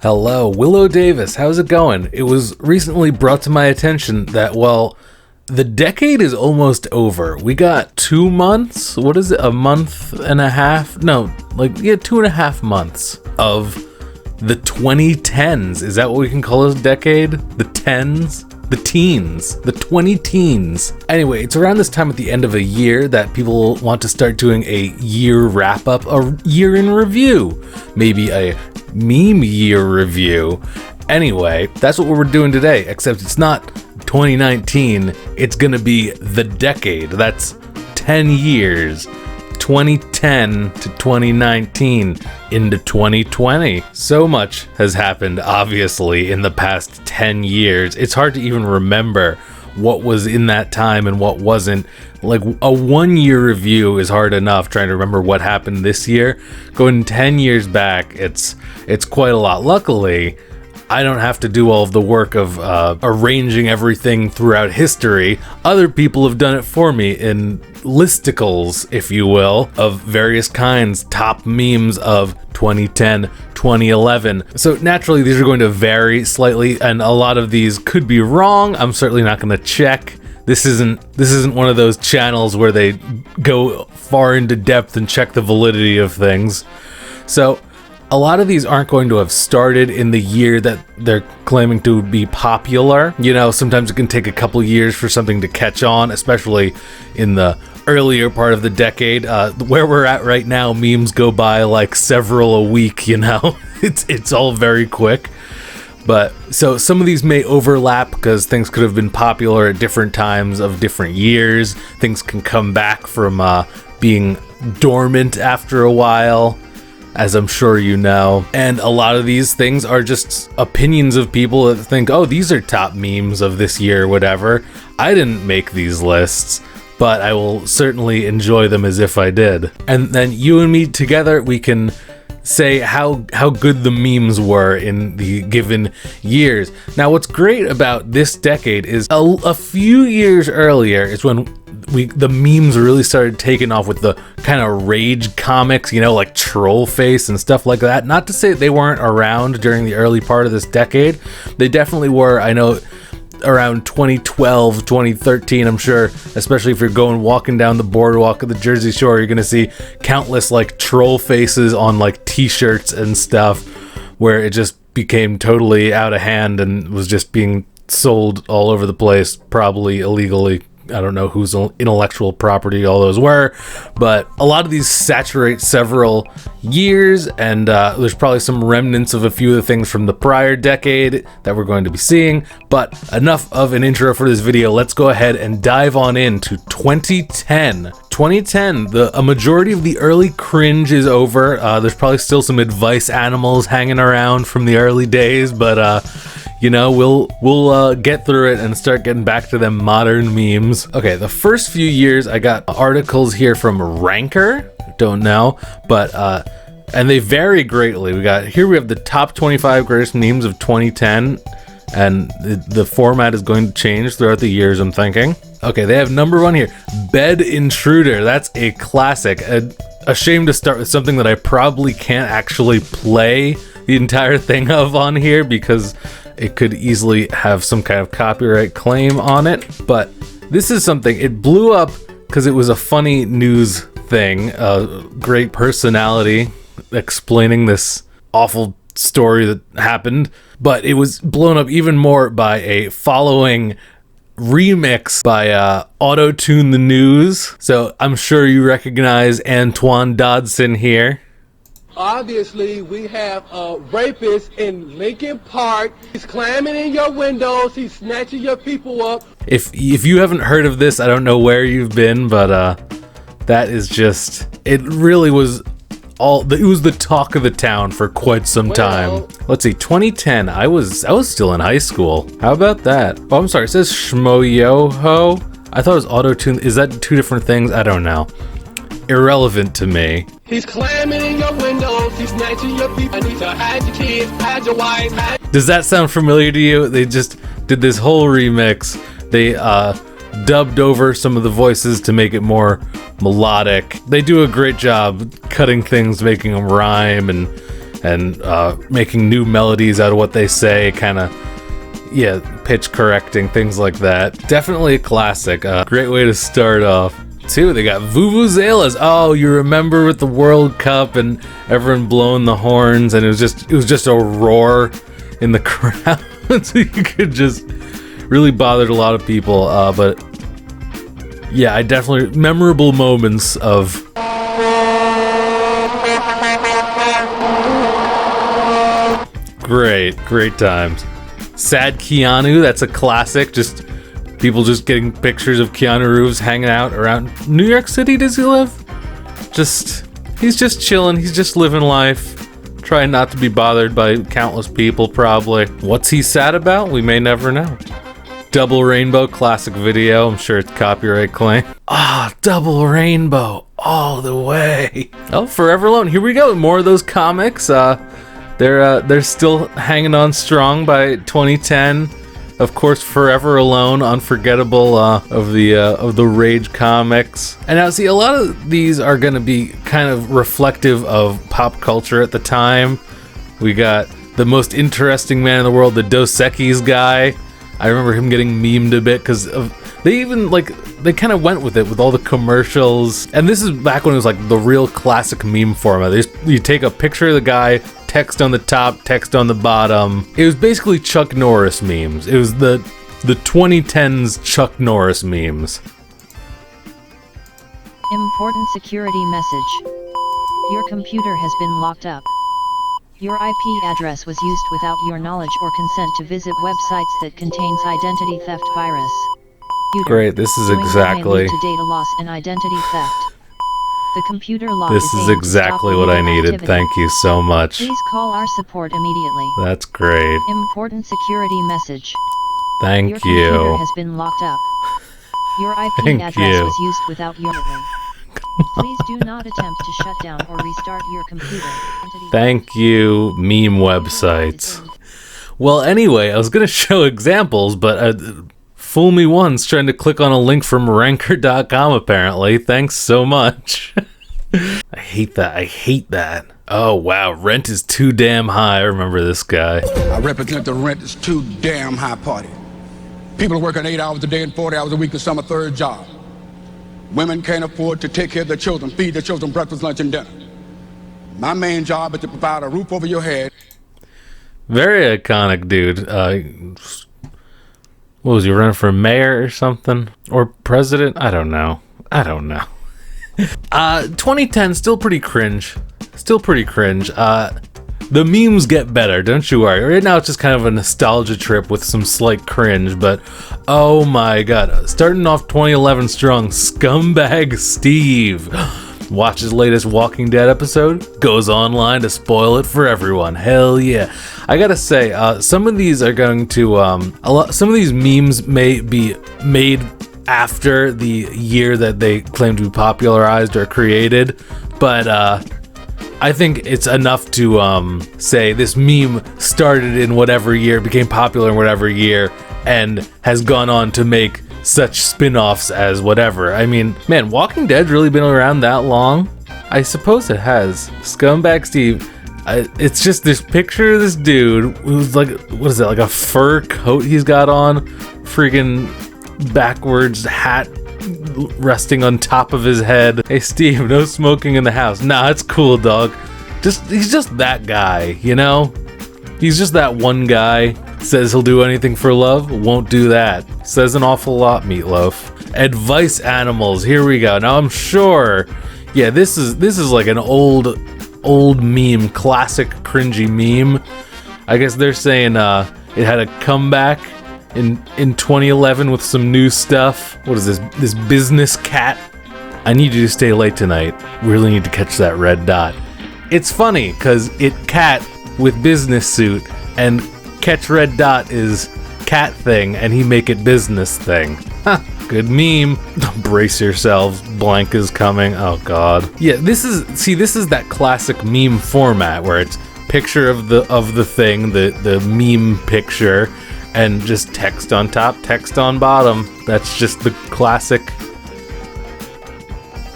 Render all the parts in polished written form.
Hello, WiLLo Davis, how's it going? It was recently brought to my attention that, well, the decade is almost over. We got 2 months? What is it, a month and a half? No, 2.5 months of the 2010s. Is that what we can call this decade? The tens? The teens, the 20-teens. Anyway, it's around this time at the end of a year that people want to start doing a year wrap-up, a year in review, maybe a meme year review. Anyway, that's what we're doing today, except it's not 2019, it's gonna be the decade. That's 10 years. 2010 to 2019 into 2020. So much has happened, obviously, in the past 10 years. It's hard to even remember what was in that time and what wasn't. Like, a 1 year review is hard enough trying to remember what happened this year. Going 10 years back, it's quite a lot. Luckily, I don't have to do all of the work of arranging everything throughout history. Other people have done it for me in listicles, if you will, of various kinds, top memes of 2010, 2011. So naturally, these are going to vary slightly, and a lot of these could be wrong. I'm certainly not going to check. This isn't one of those channels where they go far into depth and check the validity of things. So a lot of these aren't going to have started in the year that they're claiming to be popular. You know, sometimes it can take a couple years for something to catch on, especially in the earlier part of the decade. Where we're at right now, memes go by like several a week, you know? It's all very quick. But so some of these may overlap because things could have been popular at different times of different years. Things can come back from being dormant after a while, as I'm sure you know. And a lot of these things are just opinions of people that think, oh, these are top memes of this year or whatever. I didn't make these lists, but I will certainly enjoy them as if I did. And then you and me together, we can say how good the memes were in the given years. Now, what's great about this decade is a few years earlier is when the memes really started taking off with the kind of rage comics, you know, like Trollface and stuff like that. Not to say they weren't around during the early part of this decade. They definitely were. I know around 2012, 2013, I'm sure, especially if you're walking down the boardwalk of the Jersey Shore, you're going to see countless like troll faces on like t-shirts and stuff, where it just became totally out of hand and was just being sold all over the place, probably illegally. I don't know whose intellectual property all those were, but a lot of these saturate several years, and there's probably some remnants of a few of the things from the prior decade that we're going to be seeing. But enough of an intro for this video. Let's go ahead and dive on into 2010. 2010, a majority of the early cringe is over. There's probably still some advice animals hanging around from the early days, but you know, we'll get through it and start getting back to them modern memes. Okay, the first few years I got articles here from Ranker, don't know, but and they vary greatly. We have the top 25 greatest memes of 2010, and the format is going to change throughout the years, I'm thinking. Okay, they have number 1 here, Bed Intruder. That's a classic. Ashamed to start with something that I probably can't actually play the entire thing of on here because it could easily have some kind of copyright claim on it. But this is something, it blew up because it was a funny news thing, a great personality explaining this awful story that happened, but it was blown up even more by a following remix by Auto-Tune the News. So I'm sure you recognize Antoine Dodson here. Obviously, we have a rapist in Lincoln Park. He's climbing in your windows. He's snatching your people up. If you haven't heard of this, I don't know where you've been, but that is just, it really was it was the talk of the town for quite some time. Let's see, 2010, I was still in high school. How about that? Oh, I'm sorry, it says Shmoyoho. I thought it was Auto-Tune. Is that two different things? I don't know. Irrelevant to me. He's climbing in your windows, he's snatching your people. I need to hide your kids, hide your wife. Does that sound familiar to you? They just did this whole remix. They dubbed over some of the voices to make it more melodic. They do a great job cutting things, making them rhyme, and and making new melodies out of what they say, kind of, yeah, pitch correcting, things like that. Definitely a classic. Great way to start off. Too, they got vuvuzelas. Oh, you remember with the World Cup and everyone blowing the horns, and it was just a roar in the crowd. So you could just really bothered a lot of people. But yeah, I definitely memorable moments of great times. Sad Keanu, that's a classic. Just people just getting pictures of Keanu Reeves hanging out around New York City. Does he live? He's just chilling. He's just living life. Trying not to be bothered by countless people, probably. What's he sad about? We may never know. Double Rainbow, classic video. I'm sure it's copyright claim. Double Rainbow, all the way. Oh, Forever Alone. Here we go. More of those comics. They're still hanging on strong by 2010. Of course, Forever Alone, unforgettable of the Rage comics. And now, see, a lot of these are going to be kind of reflective of pop culture at the time. We got the most interesting man in the world, the Dos Equis guy. I remember him getting memed a bit because they even they kind of went with it with all the commercials. And this is back when it was like the real classic meme format. You take a picture of the guy, text on the top, text on the bottom. It was basically Chuck Norris memes. It was the 2010s Chuck Norris memes. Important security message. Your computer has been locked up. Your IP address was used without your knowledge or consent to visit websites that contains identity theft virus. Great, this is exactly to data loss and identity theft. The computer lock This is exactly what I needed. Activity. Thank you so much. Please call our support immediately. That's great. Important security message. Thank Your computer you. has been locked up. Your IP Thank address you. was used without your knowledge. Please do not attempt to shut down or restart your computer. Thank you, meme websites. Well, anyway, I was going to show examples, but fool me once trying to click on a link from ranker.com, apparently. Thanks so much. I hate that. Oh, wow, rent is too damn high. I remember this guy. I represent the rent is too damn high party. People are working 8 hours a day and 40 hours a week in some a third job. Women can't afford to take care of their children, feed their children breakfast, lunch, and dinner. My main job is to provide a roof over your head. Very iconic dude. What was he, running for mayor or something? Or president? I don't know. 2010, still pretty cringe. The memes get better, don't you worry. Right now it's just kind of a nostalgia trip with some slight cringe, but oh my god. Starting off 2011 strong, Scumbag Steve watches latest Walking Dead episode, goes online to spoil it for everyone. Hell yeah. I gotta say, some of these are going to, some of these memes may be made after the year that they claim to be popularized or created, but I think it's enough to say this meme started in whatever year, became popular in whatever year, and has gone on to make such spin-offs as whatever. I mean, man, Walking Dead's really been around that long? I suppose it has. Scumbag Steve, it's just this picture of this dude who's like, what is it, like a fur coat he's got on? Freaking backwards hat resting on top of his head. Hey Steve, no smoking in the house. Nah, it's cool, dog. He's just that guy, you know? He's just that one guy. Says he'll do anything for love, won't do that. Says an awful lot, Meatloaf. Advice animals, here we go. Now I'm sure, yeah, this is like an old meme, classic cringy meme. I guess they're saying it had a comeback in 2011 with some new stuff. What is this business cat? I need you to stay late tonight. Really need to catch that red dot. It's funny because it cat with business suit, and catch red dot is cat thing, and he make it business thing. Good meme. Brace yourselves, blank is coming. Oh god. Yeah, this is that classic meme format where it's picture of the thing, the meme picture, and just text on top, text on bottom. That's just the classic.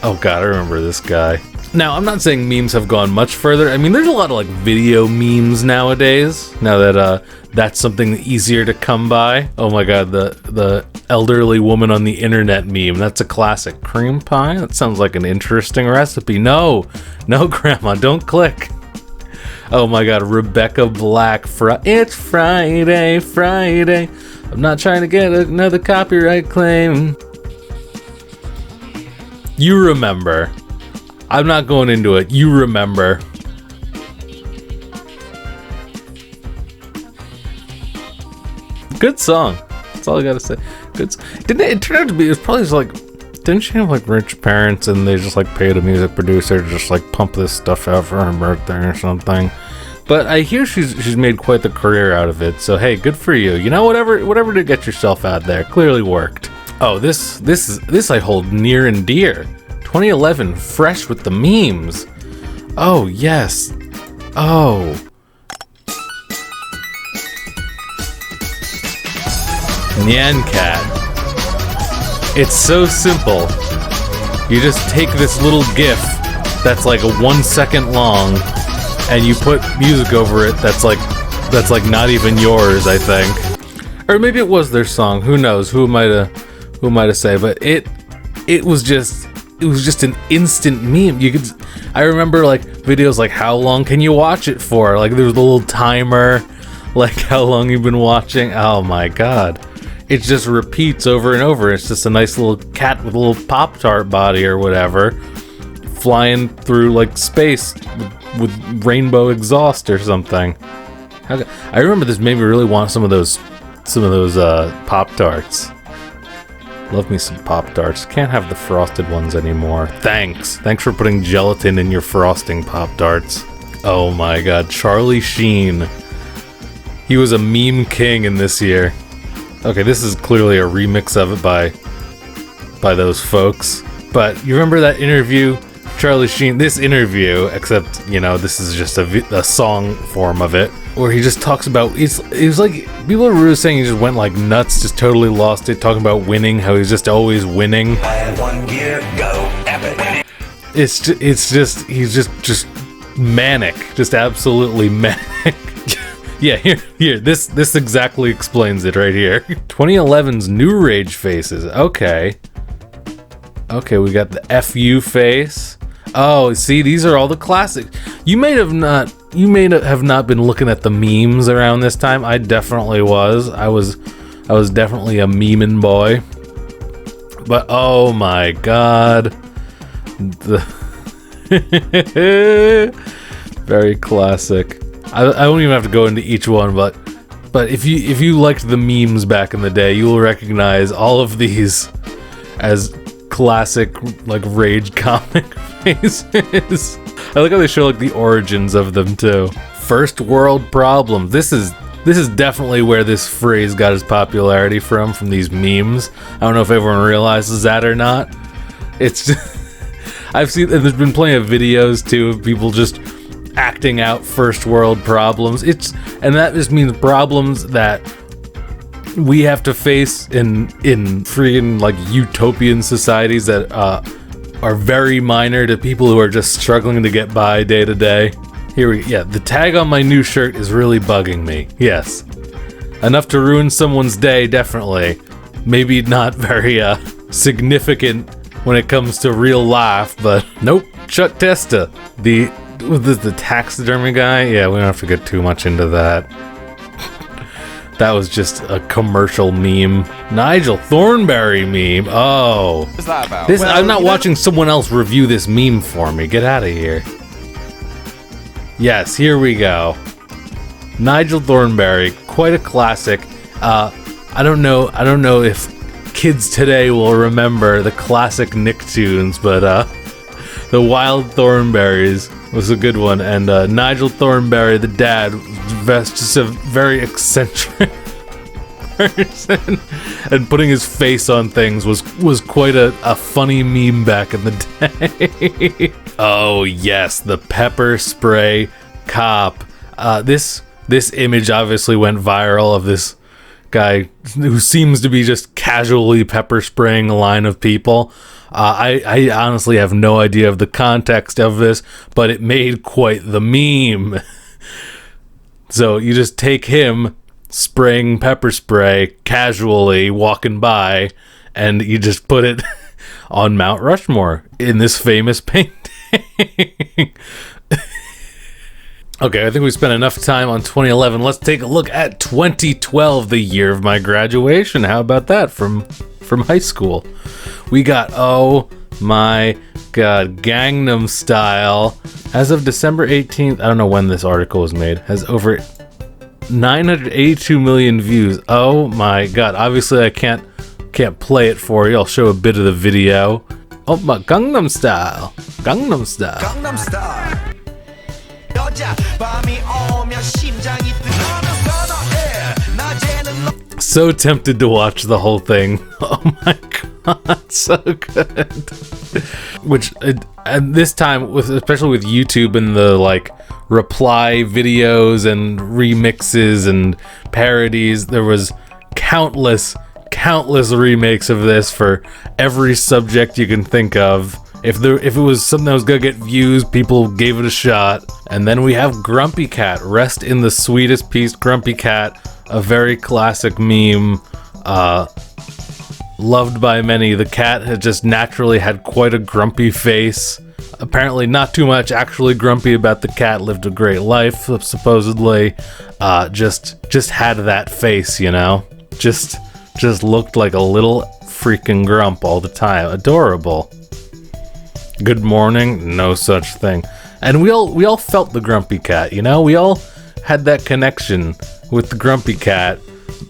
Oh god, I remember this guy. Now, I'm not saying memes have gone much further. I mean, there's a lot of like video memes nowadays. Now that that's something easier to come by. Oh my god, the elderly woman on the internet meme. That's a classic. Cream pie? That sounds like an interesting recipe. No, grandma, don't click. Oh my god, Rebecca Black. It's Friday. I'm not trying to get another copyright claim. You remember. I'm not going into it. You remember. Good song. That's all I gotta say. Good. Didn't it turn out to be? It was probably just like. Didn't she have like rich parents and they just like paid a music producer to just like pump this stuff out for her birthday or something? But I hear she's made quite the career out of it. So hey, good for you. You know, whatever to get yourself out there clearly worked. Oh, this I hold near and dear. 2011, fresh with the memes. Oh, yes. Oh. Nyan Cat. It's so simple. You just take this little GIF that's like 1 second long and you put music over it that's like not even yours, I think. Or maybe it was their song. Who knows? Who am I to say? But it was just an instant meme. I remember like videos like how long can you watch it for? Like there was a little timer, like how long you've been watching. Oh my god. It just repeats over and over. It's just a nice little cat with a little Pop-Tart body or whatever, flying through like space with rainbow exhaust or something. I remember this made me really want some of those Pop-Tarts. Love me some Pop-Tarts. Can't have the frosted ones anymore. Thanks for putting gelatin in your frosting Pop-Tarts. Oh my god, Charlie Sheen. He was a meme king in this year. Okay, this is clearly a remix of it by those folks. But you remember that interview, Charlie Sheen? This interview, except, you know, this is just a song form of it, where he just talks about, it was like, people were really saying he just went like nuts, just totally lost it, talking about winning, how he's just always winning. I had 1 year, go, epic winning. It's just, he's just manic, just absolutely manic. Yeah, here, this exactly explains it right here. 2011's new rage faces. Okay, we got the FU face. Oh, see, these are all the classics. You may have not been looking at the memes around this time. I definitely was. I was definitely a memeing boy. But oh my god, very classic. I don't even have to go into each one, but if you liked the memes back in the day, you will recognize all of these as classic like rage comic faces. I like how they show like the origins of them too. First world problems. This is definitely where this phrase got its popularity from these memes. I don't know if everyone realizes that or not. It's just I've seen, and there's been plenty of videos too of people just acting out first world problems. And that just means problems that we have to face in freaking like utopian societies that are very minor to people who are just struggling to get by day to day. The tag on my new shirt is really bugging me. Yes, enough to ruin someone's day, definitely. Maybe not very significant when it comes to real life, but nope. Chuck Testa, the taxidermy guy. Yeah, we don't have to get too much into that. That was just a commercial meme. Nigel Thornberry meme. Oh, What's that about? I'm not watching someone else review this meme for me. Get out of here. Yes, here we go. Nigel Thornberry, quite a classic. I don't know if kids today will remember the classic Nicktoons, but the Wild Thornberries was a good one. And Nigel Thornberry, the dad, was just a very eccentric person, and putting his face on things was quite a funny meme back in the day. Oh yes, the pepper spray cop. This image obviously went viral of this guy who seems to be just casually pepper spraying a line of people. I honestly have no idea of the context of this, but it made quite the meme. So you just take him spraying pepper spray casually walking by, and you just put it on Mount Rushmore in this famous painting. Okay, I think we spent enough time on 2011. Let's take a look at 2012, the year of my graduation. How about that from high school? We got, oh my god, Gangnam Style. As of December 18th, I don't know when this article was made, has over 982 million views. Oh my god. Obviously I can't play it for you. I'll show a bit of the video. Oh my, Gangnam Style. Gangnam Style. Gangnam Style. So tempted to watch the whole thing. Oh my god, so good. Which, and this time, especially with YouTube and the like reply videos and remixes and parodies, there was countless remakes of this for every subject you can think of. If it was something that was gonna get views, people gave it a shot. And then we have Grumpy Cat. Rest in the sweetest peace, Grumpy Cat. A very classic meme, loved by many. The cat had just naturally had quite a grumpy face. Apparently not too much actually grumpy about the cat. Lived a great life, supposedly. Just had that face, you know? Just looked like a little freaking grump all the time. Adorable. Good morning, no such thing. And we all felt the Grumpy Cat, you know? We all had that connection with the Grumpy Cat.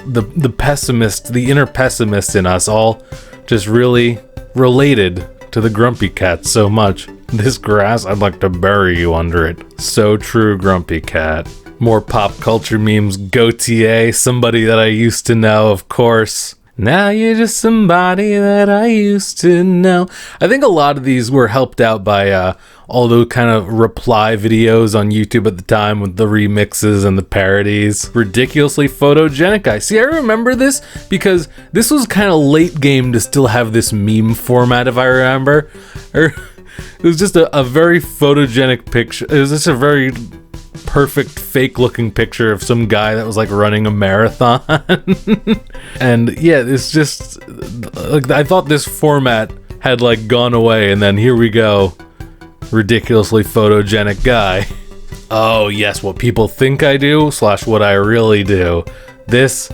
The pessimist, the inner pessimist in us all just really related to the Grumpy Cat so much. This grass, I'd like to bury you under it. So true, Grumpy Cat. More pop culture memes. Gautier, somebody that I used to know, of course. Now you're just somebody that I used to know. I think a lot of these were helped out by all the kind of reply videos on YouTube at the time with the remixes and the parodies. Ridiculously photogenic guy. See, I remember this because this was kind of late game to still have this meme format, if I remember. It was just a very photogenic picture. It was just a very perfect fake looking picture of some guy that was like running a marathon. And yeah, it's just like, I thought this format had like gone away, and then here we go, ridiculously photogenic guy. Oh yes, what people think I do / what I really do. This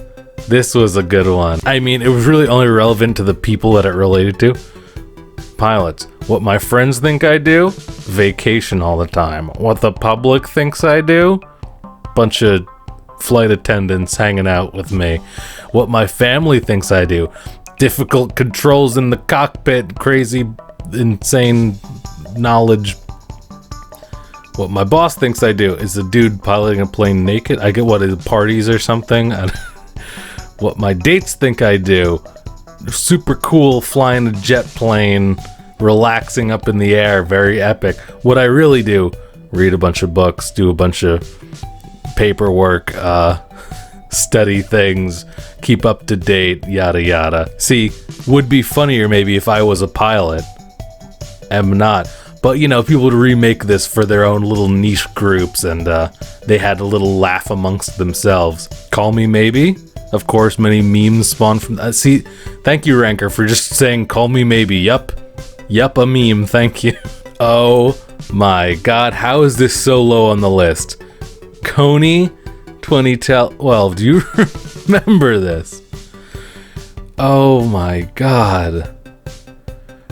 was a good one. I mean, it was really only relevant to the people that it related to. Pilots. What my friends think I do? Vacation all the time. What the public thinks I do? Bunch of flight attendants hanging out with me. What my family thinks I do? Difficult controls in the cockpit, crazy, insane knowledge. What my boss thinks I do is a dude piloting a plane naked. I get what is parties or something. What my dates think I do? Super cool, flying a jet plane, relaxing up in the air, very epic. What I really do, read a bunch of books, do a bunch of paperwork, study things, keep up to date, yada yada. See, would be funnier maybe if I was a pilot. Am not. But you know, people would remake this for their own little niche groups, and they had a little laugh amongst themselves. Call me maybe? Of course, many memes spawn from that. See, thank you, Ranker, for just saying call me maybe. Yup, a meme, thank you. Oh my god, how is this so low on the list? Coney 2012, do you remember this? Oh my god.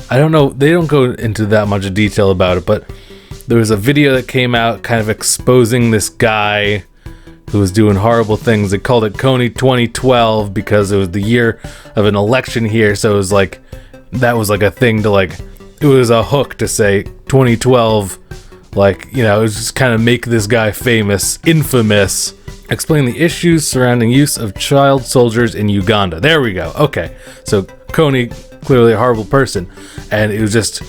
I don't know, they don't go into that much detail about it, but there was a video that came out kind of exposing this guy who was doing horrible things. They called it Coney 2012 because it was the year of an election here, so it was like, that was like a thing to like, it was a hook to say 2012, like, you know, it was just kind of make this guy famous, infamous. Explain the issues surrounding use of child soldiers in Uganda. There we go. Okay, so Coney, clearly a horrible person, and it was just,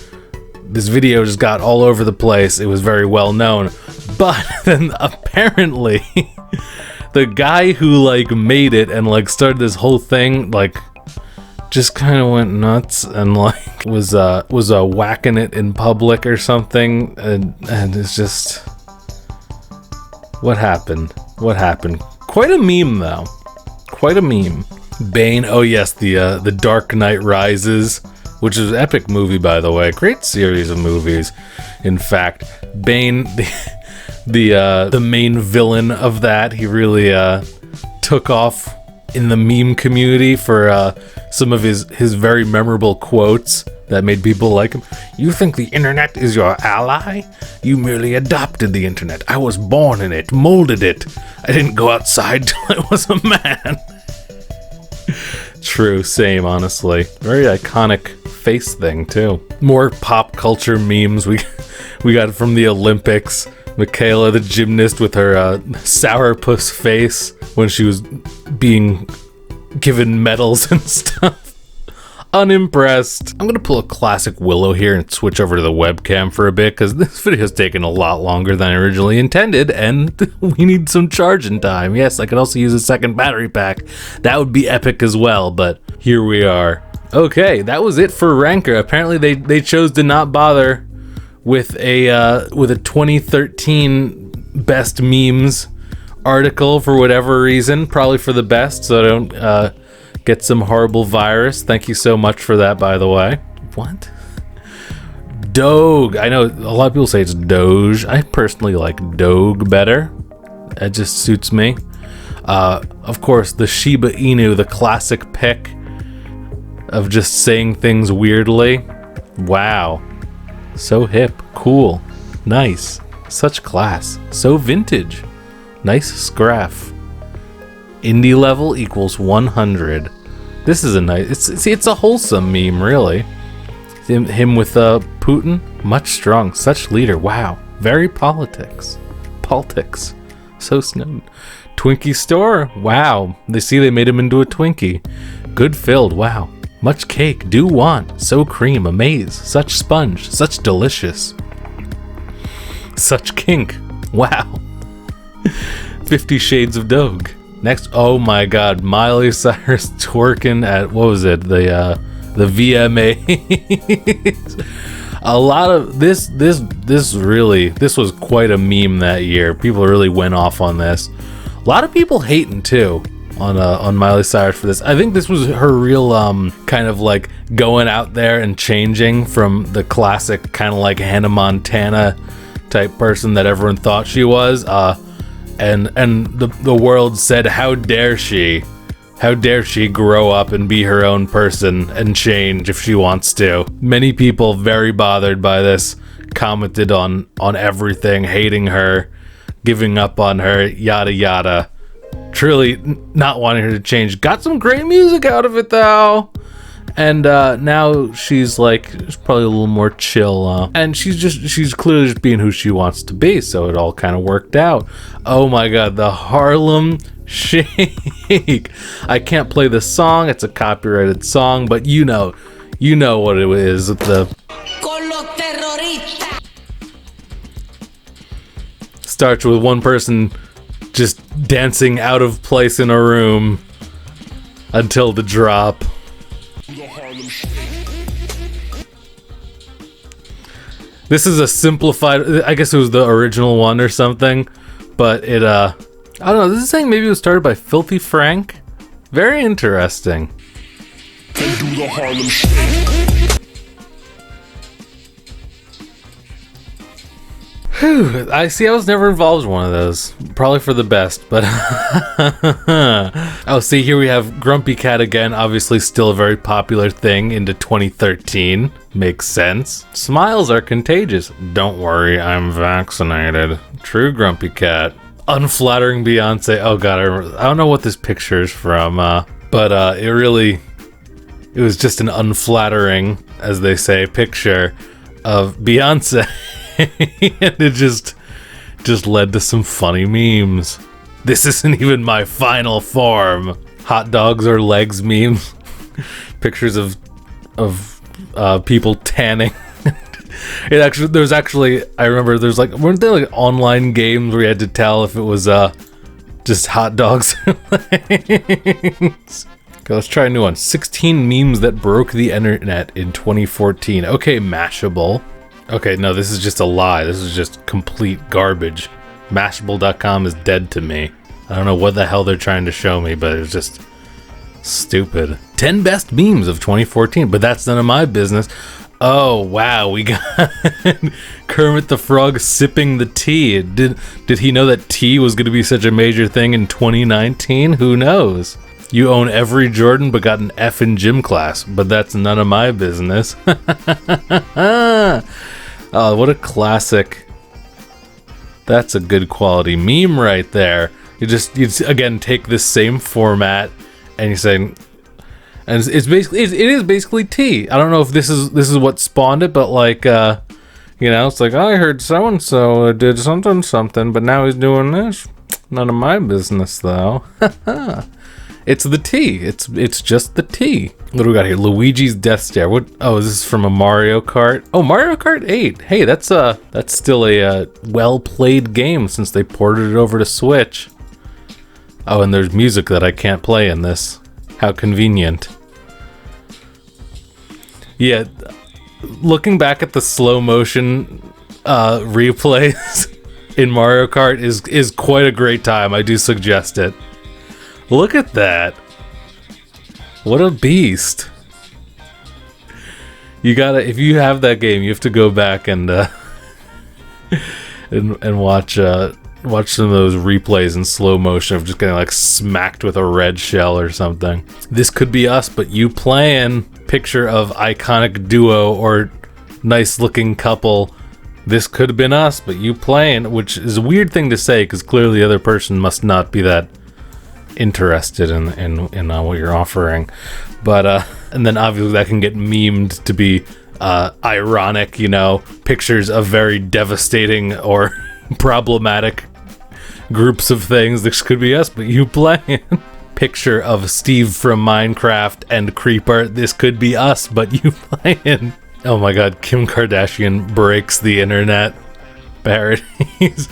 this video just got all over the place. It was very well known, but then apparently the guy who like made it and like started this whole thing like just kind of went nuts and like was whacking it in public or something, and it's just what happened? Quite a meme though. Quite a meme. Bane, oh yes, the Dark Knight Rises, which is an epic movie, by the way. Great series of movies. In fact, Bane, the main villain of that, he really took off in the meme community for some of his very memorable quotes that made people like him. You think the internet is your ally? You merely adopted the internet. I was born in it, molded it. I didn't go outside till I was a man. True, same, honestly. Very iconic face thing, too. More pop culture memes we got from the Olympics. Michaela, the gymnast, with her sourpuss face when she was being given medals and stuff. Unimpressed. I'm gonna pull a classic WiLLo here and switch over to the webcam for a bit, because this video's taken a lot longer than I originally intended, and we need some charging time. Yes, I could also use a second battery pack. That would be epic as well, but here we are. Okay, that was it for Ranker. Apparently they chose to not bother with a 2013 best memes article for whatever reason, probably for the best, so I don't get some horrible virus. Thank you so much for that, by the way. What? Doge. I know a lot of people say it's Doge. I personally like Doge better. It just suits me. Of course, the Shiba Inu, the classic pick of just saying things weirdly. Wow. So hip. Cool. Nice. Such class. So vintage. Nice scraph. Indie level equals 100. This is a nice... It's a wholesome meme, really. Him with Putin. Much strong. Such leader. Wow. Very politics. Politics. So snowed. Twinkie store. Wow. They made him into a Twinkie. Good filled. Wow. Much cake. Do want. So cream. Amaze. Such sponge. Such delicious. Such kink. Wow. 50 Shades of Doge. Next, oh my god, Miley Cyrus twerking at, what was it, the VMAs. A lot of this was quite a meme that year. People really went off on this. A lot of people hating too on Miley Cyrus for this. I think this was her real kind of like going out there and changing from the classic kind of like Hannah Montana type person that everyone thought she was. And the world said, how dare she grow up and be her own person and change if she wants to. Many people very bothered by this commented on everything, hating her, giving up on her, yada yada. Truly not wanting her to change. Got some great music out of it though. And now she's probably a little more chill, and she's clearly just being who she wants to be, so it all kind of worked out. Oh my god, the Harlem Shake. I can't play the song, it's a copyrighted song, but you know what it is. Starts with one person just dancing out of place in a room until the drop. This is a simplified, I guess it was the original one or something, but it, I don't know, this is saying maybe it was started by Filthy Frank. Very interesting. They do the Harlem Shake. Whew, I was never involved in one of those. Probably for the best, but... Oh, see, here we have Grumpy Cat again. Obviously still a very popular thing into 2013. Makes sense. Smiles are contagious. Don't worry, I'm vaccinated. True Grumpy Cat. Unflattering Beyonce. Oh god, I don't know what this picture is from, but it was just an unflattering, as they say, picture of Beyonce. And it just led to some funny memes. This isn't even my final form. Hot dogs or legs memes. Pictures of people tanning. I remember weren't there like online games where you had to tell if it was Just hot dogs. Okay, let's try a new one. 16 memes that broke the internet in 2014. Okay, Mashable. Okay, no, this is just a lie. This is just complete garbage. Mashable.com is dead to me. I don't know what the hell they're trying to show me, but it's just stupid. 10 best memes of 2014, but that's none of my business. Oh, wow, we got Kermit the Frog sipping the tea. Did he know that tea was going to be such a major thing in 2019? Who knows? You own every Jordan but got an F in gym class, but that's none of my business. Oh, what a classic. That's a good quality meme right there. You again take this same format and you say, and it's basically it is basically tea. I don't know if this is what spawned it, but like you know, it's like, oh, I heard so and so did something, but now he's doing this. None of my business though. It's the tea. It's just the tea. What do we got here? Luigi's Death Stare. What? Oh, is this from a Mario Kart? Oh, Mario Kart 8. Hey, that's still a well-played game since they ported it over to Switch. Oh, and there's music that I can't play in this. How convenient. Yeah, looking back at the slow motion replays in Mario Kart is quite a great time. I do suggest it. Look at that. What a beast. You gotta, if you have that game, you have to go back and watch some of those replays in slow motion of just getting like smacked with a red shell or something. This could be us, but you playing. Picture of iconic duo or nice looking couple. This could have been us, but you playing, which is a weird thing to say because clearly the other person must not be that interested in what you're offering. But and then obviously that can get memed to be ironic, you know, pictures of very devastating or problematic groups of things. This could be us, but you playing. Picture of Steve from Minecraft and Creeper. This could be us, but you playing. Oh my god, Kim Kardashian breaks the internet parodies.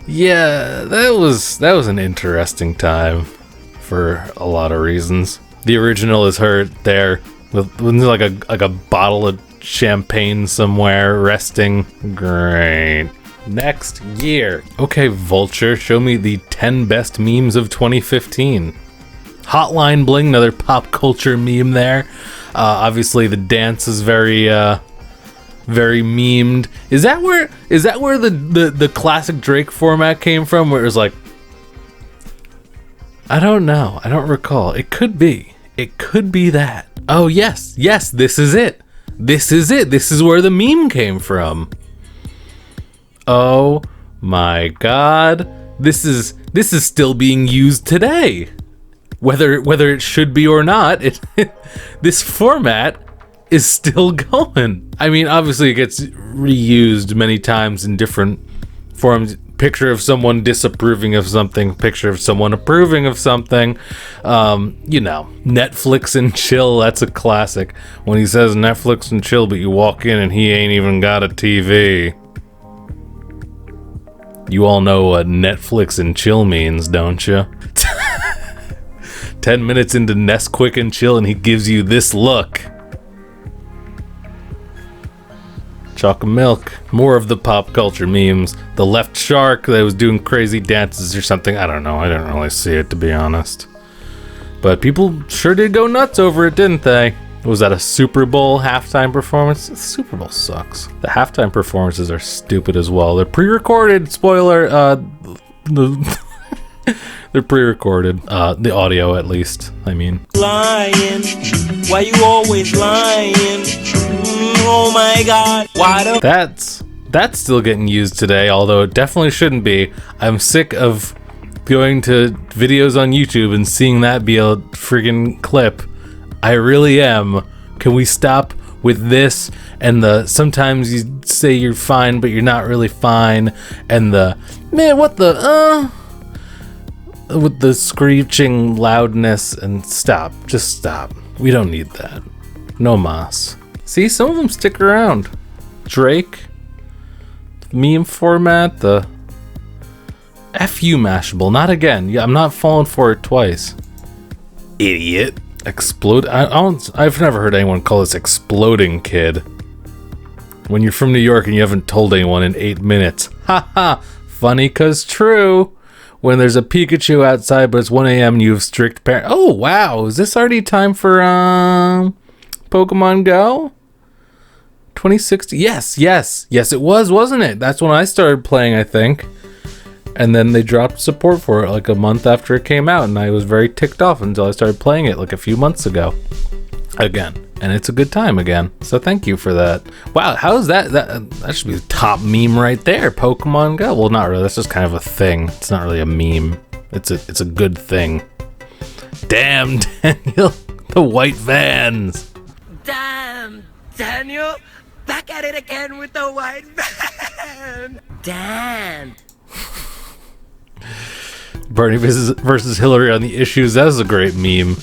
Yeah, that was an interesting time for a lot of reasons. The original is her there with like a bottle of champagne somewhere resting. Great. Next year. Okay, Vulture, show me the 10 best memes of 2015. Hotline Bling, another pop culture meme there. Obviously the dance is very memed. Is that where the classic Drake format came from, where it was like, I don't know, I don't recall. It could be that. Oh yes, this is it. This is where the meme came from. Oh my god, this is still being used today, whether it should be or not. This format is still going. I mean, obviously it gets reused many times in different forms. Picture of someone disapproving of something, picture of someone approving of something. You know, Netflix and chill, that's a classic. When he says Netflix and chill, but you walk in and he ain't even got a TV. You all know what Netflix and chill means, don't you? 10 minutes into Nesquik and chill and he gives you this look. Chocolate milk. More of the pop culture memes. The left shark that was doing crazy dances or something. I don't know. I didn't really see it, to be honest. But people sure did go nuts over it, didn't they? Was that a Super Bowl halftime performance? The Super Bowl sucks. The halftime performances are stupid as well. They're pre-recorded. Spoiler. They're pre-recorded. The audio, at least. I mean. Lying. Why you always lying? Oh my god. Why the... That's still getting used today, although it definitely shouldn't be. I'm sick of going to videos on YouTube and seeing that be a friggin' clip. I really am. Can we stop with this and the sometimes you say you're fine but you're not really fine, and the man, what the with the screeching loudness, and stop. Just stop. We don't need that. No mas. See, some of them stick around. Drake, meme format, the F you, Mashable. Not again. Yeah, I'm not falling for it twice. Idiot. Explode. I've never heard anyone call this exploding kid. When you're from New York and you haven't told anyone in 8 minutes. Haha. Funny 'cause true. When there's a Pikachu outside but it's 1 a.m. and you have strict parents. Oh, wow. Is this already time for Pokemon Go? 2016. Yes, it was, wasn't it? That's when I started playing, I think. And then they dropped support for it like a month after it came out, and I was very ticked off until I started playing it like a few months ago. Again. And it's a good time again. So thank you for that. Wow, how is that? That should be the top meme right there. Pokemon Go. Well, not really. That's just kind of a thing. It's not really a meme. It's a good thing. Damn, Daniel. The white vans. Damn, Daniel. Back at it again with the white van. Damn. Bernie versus Hillary on the issues. That was a great meme.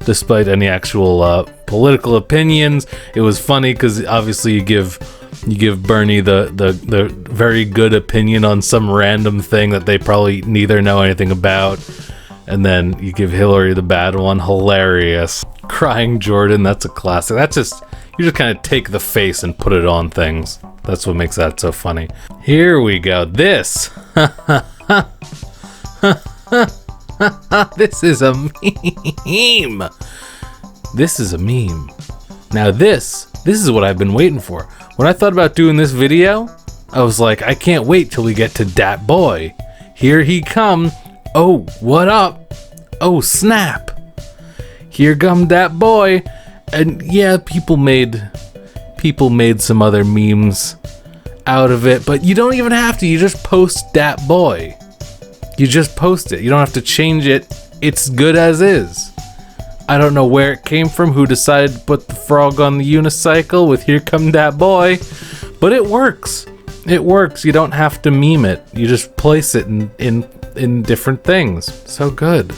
Despite any actual political opinions, it was funny because obviously you give Bernie the very good opinion on some random thing that they probably neither know anything about, and then you give Hillary the bad one. Hilarious. Crying Jordan, that's a classic. That's just, you just kind of take the face and put it on things. That's what makes that so funny. Here we go. This. This is a meme. This is a meme. Now this is what I've been waiting for. When I thought about doing this video, I was like, I can't wait till we get to Dat Boy. Here he come. Oh, what up? Oh, snap. Here come Dat Boy. And yeah, people made some other memes out of it, but you don't even have to. You just post Dat Boy. You just post it. You don't have to change it. It's good as is. I don't know where it came from, who decided to put the frog on the unicycle with Here Come Dat Boy, but it works. It works. You don't have to meme it. You just place it in different things. So good.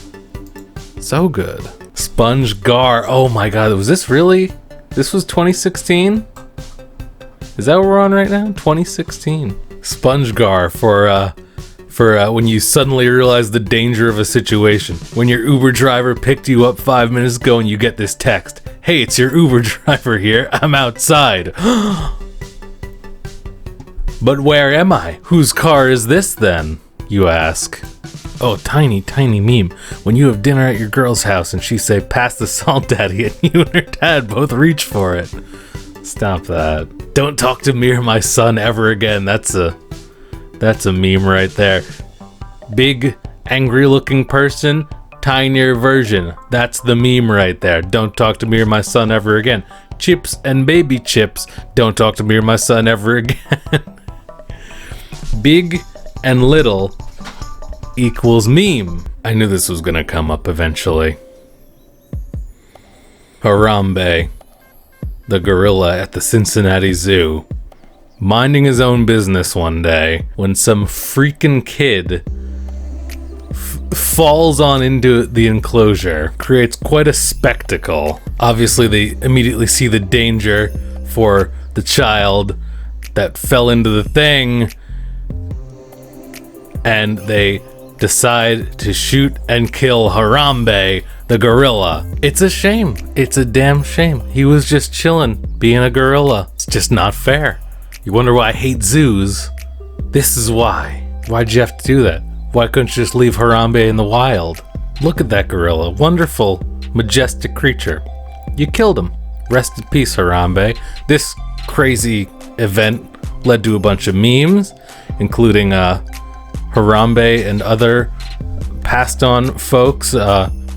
So good. Sponge Gar. Oh my god, was this really? This was 2016? Is that what we're on right now? 2016. Sponge Gar for when you suddenly realize the danger of a situation. When your Uber driver picked you up 5 minutes ago and you get this text. Hey, it's your Uber driver here. I'm outside. But where am I? Whose car is this then? You ask. Oh, tiny meme. When you have dinner at your girl's house and she say, pass the salt, daddy, and you and her dad both reach for it. Stop that. Don't talk to me or my son ever again. That's a meme right there. Big, angry looking person, tinier version. That's the meme right there. Don't talk to me or my son ever again. Chips and baby chips. Don't talk to me or my son ever again. Big and little equals meme. I knew this was gonna come up eventually. Harambe, the gorilla at the Cincinnati Zoo, minding his own business one day when some freaking kid falls on into the enclosure, creates quite a spectacle. Obviously they immediately see the danger for the child that fell into the thing, and they decide to shoot and kill Harambe, the gorilla. It's a shame. It's a damn shame. He was just chilling, being a gorilla. It's just not fair. You wonder why I hate zoos? This is why. Why'd you have to do that? Why couldn't you just leave Harambe in the wild? Look at that gorilla. Wonderful, majestic creature. You killed him. Rest in peace, Harambe. This crazy event led to a bunch of memes, including Harambe and other passed on folks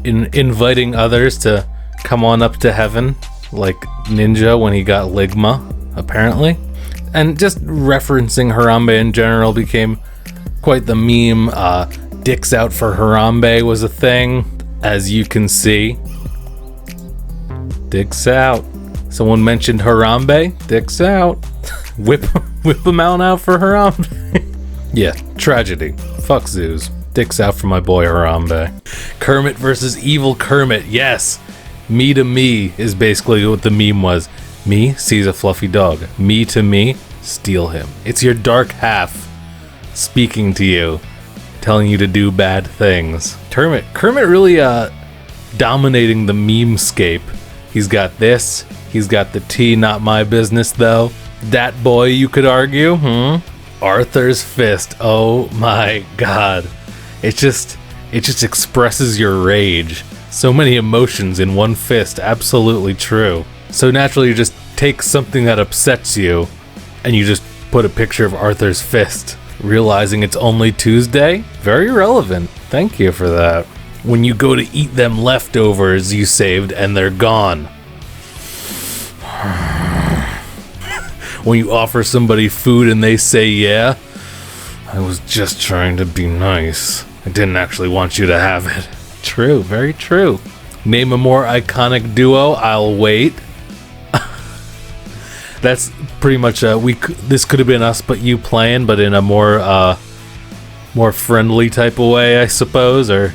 inviting others to come on up to heaven, like Ninja when he got Ligma, apparently. And just referencing Harambe in general became quite the meme. Dicks out for Harambe was a thing, as you can see. Dicks out. Someone mentioned Harambe. Dicks out. Whip him out for Harambe. Yeah, tragedy. Fuck zoos. Dicks out for my boy Harambe. Kermit versus Evil Kermit. Yes. Me to me is basically what the meme was. Me sees a fluffy dog. Me to me, steal him. It's your dark half speaking to you, telling you to do bad things. Kermit really dominating the meme-scape. He's got this. He's got the T, not my business though. Dat boy, you could argue. Arthur's fist. Oh my god. It just expresses your rage. So many emotions in one fist. Absolutely true. So naturally you just take something that upsets you and you just put a picture of Arthur's fist. Realizing it's only Tuesday? Very relevant. Thank you for that. When you go to eat them leftovers you saved and they're gone. When you offer somebody food and they say yeah, I was just trying to be nice. I didn't actually want you to have it. True, very true. Name a more iconic duo, I'll wait. That's pretty much this could have been us but you playing, but in a more friendly type of way, I suppose, or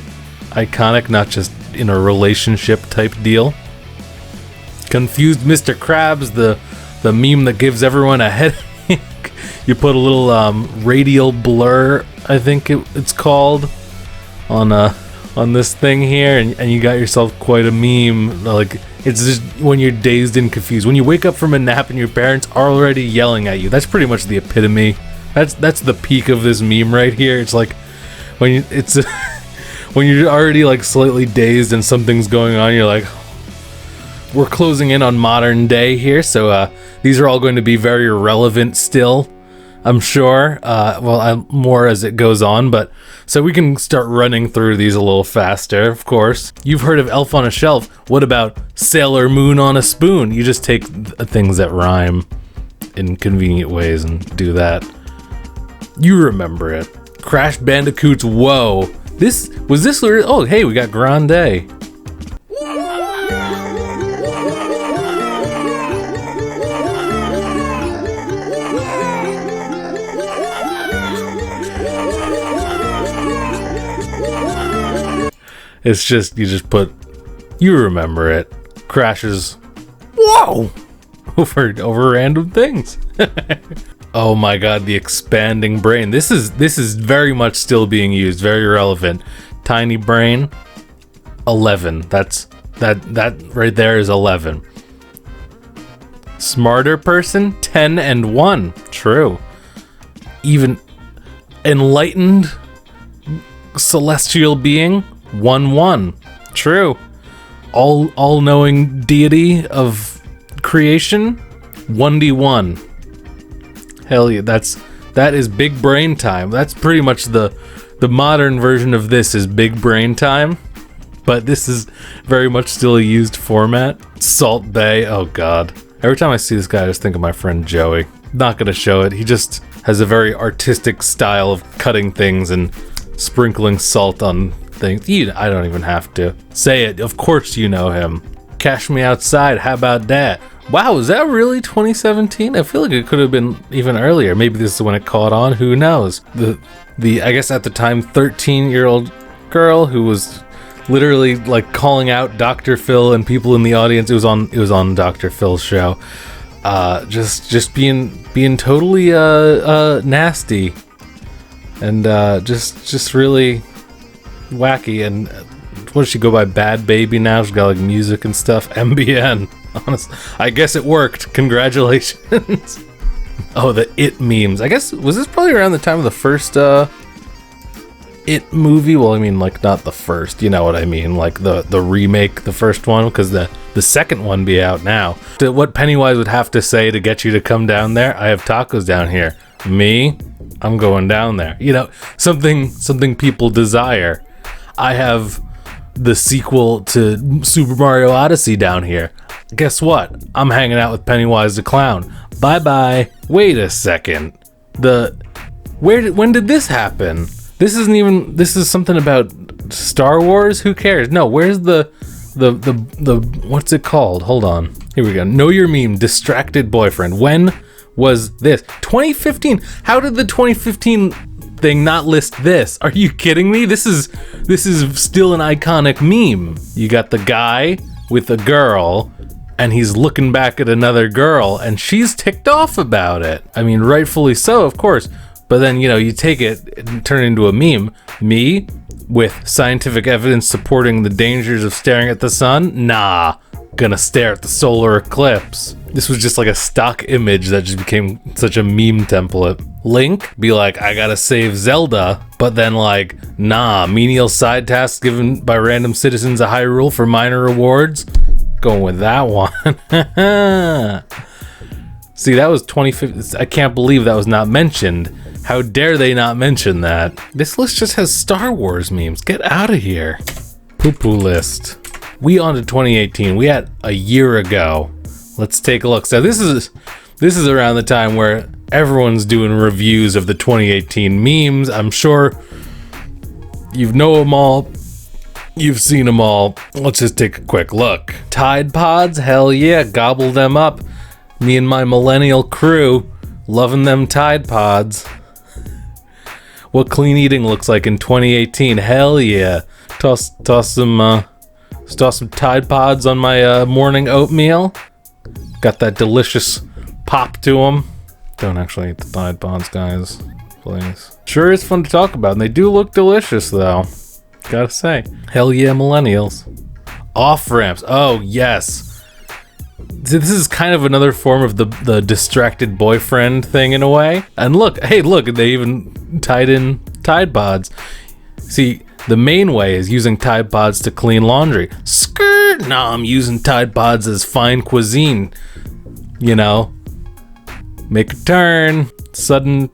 iconic, not just in a relationship type deal. Confused Mr. Krabs, the meme that gives everyone a headache. You put a little radial blur, I think it's called, on this thing here, and you got yourself quite a meme. Like, it's just when you're dazed and confused. When you wake up from a nap and your parents are already yelling at you. That's pretty much the epitome. That's the peak of this meme right here. It's like when when you're already like slightly dazed and something's going on, you're like, we're closing in on modern day here, so these are all going to be very relevant still, I'm sure. More as it goes on, but so we can start running through these a little faster, of course. You've heard of Elf on a Shelf. What about Sailor Moon on a Spoon? You just take things that rhyme in convenient ways and do that. You remember it. Crash Bandicoot's Whoa. Oh, hey, we got Grande. It's just, you remember it. Crashes, whoa, over random things. Oh my god, the expanding brain. This is very much still being used, very relevant. Tiny brain, 11. That right there is 11. Smarter person, 10 and 1. True. Even enlightened celestial being, 1-1. True. All-knowing deity of creation, 1d1. Hell yeah, that is big brain time. That's pretty much the modern version of this is big brain time, but this is very much still a used format. Salt Bay, oh god. Every time I see this guy, I just think of my friend Joey. Not gonna show it. He just has a very artistic style of cutting things and sprinkling salt on things. I don't even have to say it. Of course you know him. Cash Me Outside, how about that? Wow, is that really 2017? I feel like it could have been even earlier. Maybe this is when it caught on. Who knows? The I guess at the time 13-year-old girl who was literally like calling out Dr. Phil and people in the audience. It was on Dr. Phil's show. Just being totally nasty and just really wacky. And what does she go by? Bad Baby now? She's got like music and stuff. MBN. Honestly, I guess it worked. Congratulations. Oh, the It memes. I guess, was this probably around the time of the first It movie? Well, I mean, like, not the first, you know what I mean, like the remake, the first one, because the second one be out now. What Pennywise would have to say to get you to come down there? I have tacos down here. Me? I'm going down there. You know, something people desire. I have the sequel to Super Mario Odyssey down here. Guess what? I'm hanging out with Pennywise the Clown. Bye-bye. Wait a second. When did this happen? This is something about Star Wars? Who cares? No, where's the what's it called? Hold on. Here we go. Know Your Meme, Distracted Boyfriend. When was this? 2015. How did the 2015 thing not list this? Are you kidding me? This is still an iconic meme. You got the guy with a girl and he's looking back at another girl and she's ticked off about it. I mean, rightfully so, of course. But then, you take it and turn it into a meme. Me, with scientific evidence supporting the dangers of staring at the sun? Nah, gonna stare at the solar eclipse. This was just like a stock image that just became such a meme template. Link, be like, I gotta save Zelda, but then like, nah, menial side tasks given by random citizens of Hyrule for minor rewards? Going with that one. See, that was 2015. I can't believe that was not mentioned. How dare they not mention that? This list just has Star Wars memes. Get out of here. Poo-poo list. We on to 2018. We had a year ago. Let's take a look. So this is around the time where everyone's doing reviews of the 2018 memes. I'm sure you know them all. You've seen them all. Let's just take a quick look. Tide Pods, hell yeah, gobble them up. Me and my millennial crew, loving them Tide Pods. What clean eating looks like in 2018, hell yeah. Toss some Tide Pods on my morning oatmeal. Got that delicious pop to them. Don't actually eat the Tide Pods, guys, please. Sure is fun to talk about, and they do look delicious, though. Gotta say. Hell yeah, millennials. Off-ramps. Oh, yes. This is kind of another form of the distracted boyfriend thing in a way. And look, hey, look, they even tied in Tide Pods. See, the main way is using Tide Pods to clean laundry. Skirt! Nah, I'm using Tide Pods as fine cuisine. Make a turn. Sudden,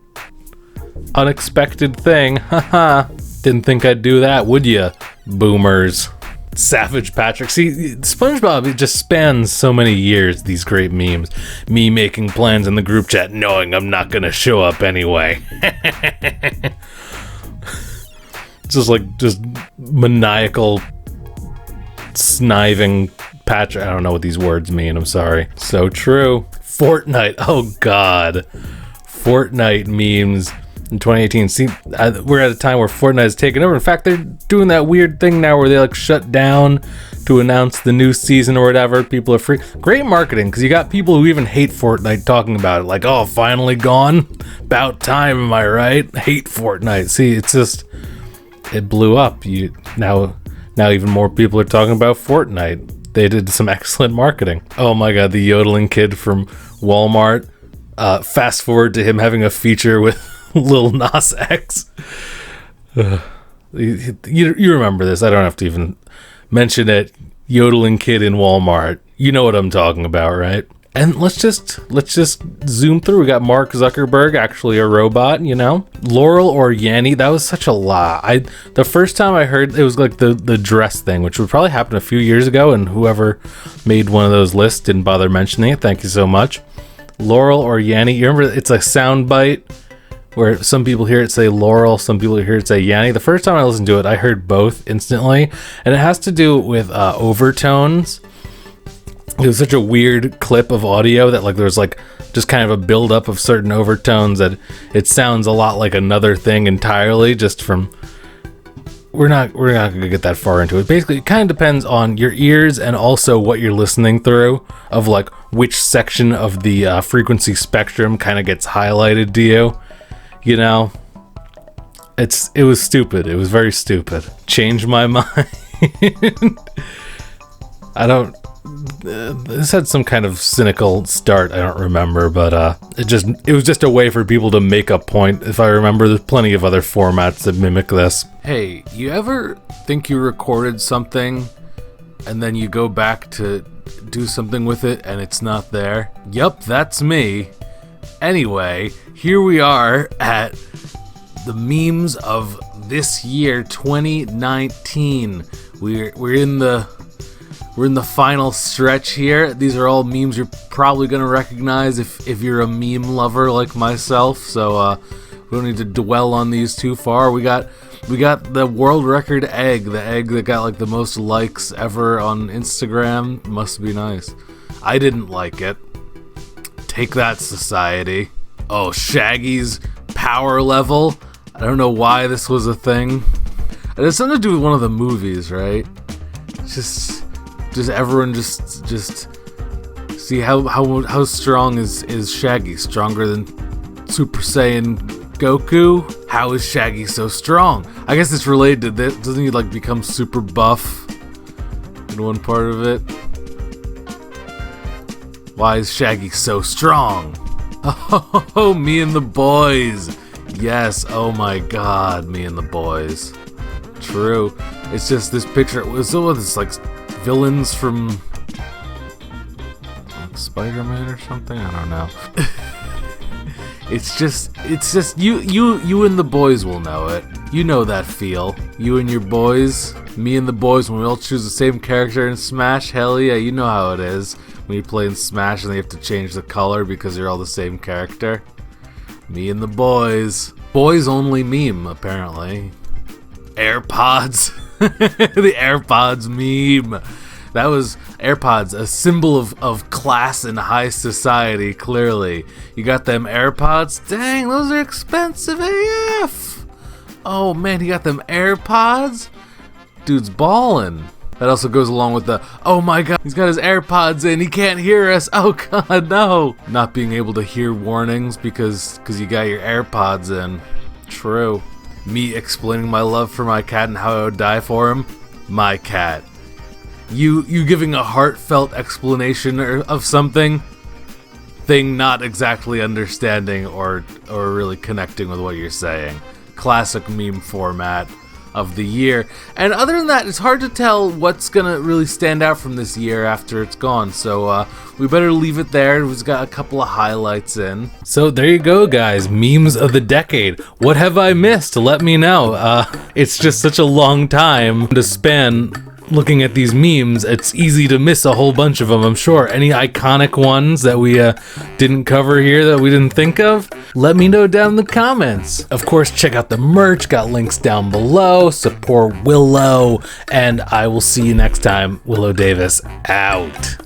unexpected thing. Haha. Didn't think I'd do that, would ya, boomers? Savage Patrick. See, SpongeBob, it just spans so many years, these great memes. Me making plans in the group chat knowing I'm not gonna show up anyway. just maniacal, sniving Patrick. I don't know what these words mean, I'm sorry. So true. Fortnite, oh god. Fortnite memes in 2018. See, we're at a time where Fortnite has taken over. In fact, they're doing that weird thing now where they like shut down to announce the new season or whatever. People are free. Great marketing, because you got people who even hate Fortnite talking about it. Like, oh, finally gone? About time, am I right? Hate Fortnite. See, it's just, it blew up. Now even more people are talking about Fortnite. They did some excellent marketing. Oh my god, the yodeling kid from Walmart. Fast forward to him having a feature with Lil Nas X. You remember this. I don't have to even mention it. Yodeling kid in Walmart. You know what I'm talking about, right? And let's just zoom through. We got Mark Zuckerberg, actually a robot, Laurel or Yanny, that was such a lie. The first time I heard it was like the dress thing, which would probably happen a few years ago, and whoever made one of those lists didn't bother mentioning it. Thank you so much. Laurel or Yanny. You remember it's a sound bite where some people hear it say Laurel, some people hear it say Yanny. The first time I listened to it, I heard both instantly, and it has to do with overtones. It was such a weird clip of audio that like there's like just kind of a buildup of certain overtones that it sounds a lot like another thing entirely. Just from we're not gonna get that far into it. Basically, it kind of depends on your ears and also what you're listening through, of like which section of the frequency spectrum kind of gets highlighted to you. It was stupid. It was very stupid. Changed my mind. This had some kind of cynical start, I don't remember, but it was just a way for people to make a point. If I remember, there's plenty of other formats that mimic this. Hey, you ever think you recorded something and then you go back to do something with it and it's not there? Yup, that's me. Anyway, here we are at the memes of this year, 2019. We're in the final stretch here. These are all memes you're probably gonna recognize if you're a meme lover like myself. So we don't need to dwell on these too far. We got the world record egg, the egg that got like the most likes ever on Instagram. Must be nice. I didn't like it. Take that, society. Oh, Shaggy's power level. I don't know why this was a thing. It has something to do with one of the movies, right? Just everyone just see how strong is Shaggy? Stronger than Super Saiyan Goku, how is Shaggy so strong? I guess it's related to this. Doesn't he like become super buff in one part of it? Why is Shaggy so strong? Oh, me and the boys. Yes, oh my god, me and the boys. True. It's just this picture. It was this like villains from like Spider-Man or something. I don't know. It's just you and the boys will know it. You know that feel. You and your boys, me and the boys, when we all choose the same character in Smash. Hell yeah, you know how it is when you play in Smash and they have to change the color because you're all the same character. Me and the boys. Boys only meme, apparently. AirPods. The AirPods meme. That was AirPods, a symbol of class and high society, clearly. You got them AirPods? Dang, those are expensive AF! Oh man, he got them AirPods? Dude's ballin'. That also goes along with the, oh my god, he's got his AirPods in, he can't hear us, oh god, no! Not being able to hear warnings because you got your AirPods in. True. Me explaining my love for my cat and how I would die for him. My cat. You giving a heartfelt explanation of something, thing not exactly understanding or really connecting with what you're saying. Classic meme format of the year. And other than that, it's hard to tell what's gonna really stand out from this year after it's gone. So we better leave it there. We've got a couple of highlights in. So there you go, guys. Memes of the decade. What have I missed? Let me know. It's just such a long time to span looking at these memes. It's easy to miss a whole bunch of them, I'm sure. Any iconic ones that we didn't cover here that we didn't think of? Let me know down in the comments. Of course, check out the merch. Got links down below. Support WiLLo. And I will see you next time. WiLLo Davis out.